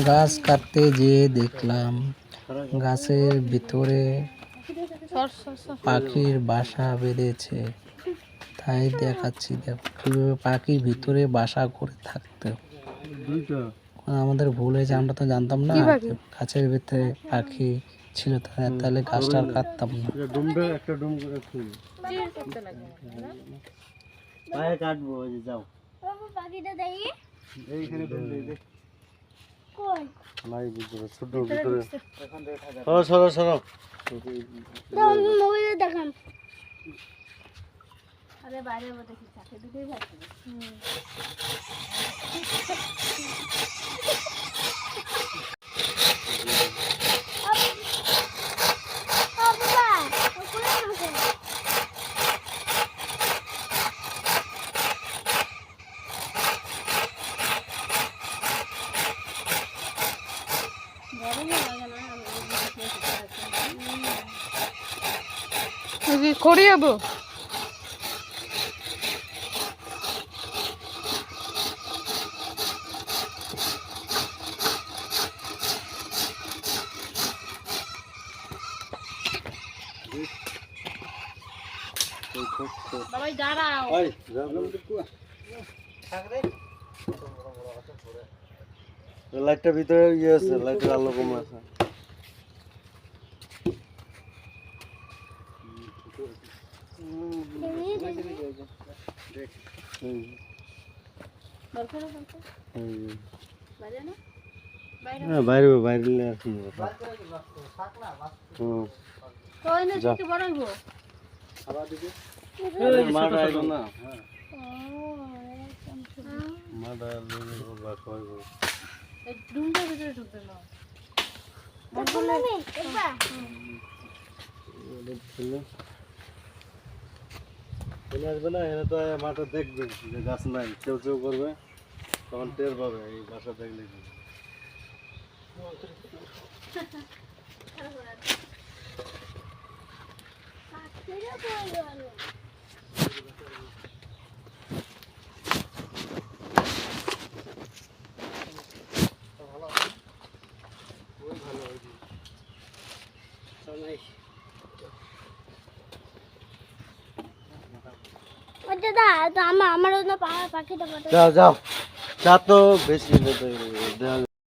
গাছ কাটতে যেয়ে দেখলাম গাছের ভিতরে পাখির বাসা বেঁধেছে। তাই দেখাচ্ছি, দেখো কিভাবে পাখির ভিতরে বাসা করে থাকতো। আমাদের ভুল হয়েছে, আমরা তো জানতাম না গাছের ভিতরে পাখি ছিল, তাহলে গাছটা আর কাটতাম না। কাটবো যাও পাখিটা দেখি এইখানে কই নাই ভিতরে ছোট ভিতরে সরো সরো দাও মোবাইলে দেখান। আরে বাইরে দেখি চাকে দুটোই যাচ্ছে। করে যাবো লাইটটা ভিতরে ইয়ে আছে, লাইটের আলো কম আছে। বাইরে বাইরে আর কি আসবে না, এনে তো মাঠে দেখবে যে গাছ নাই, কেউ কেউ করবে, তখন টের পাবে এই বাসা দেখলে। যাও যাও, চা তো বেশি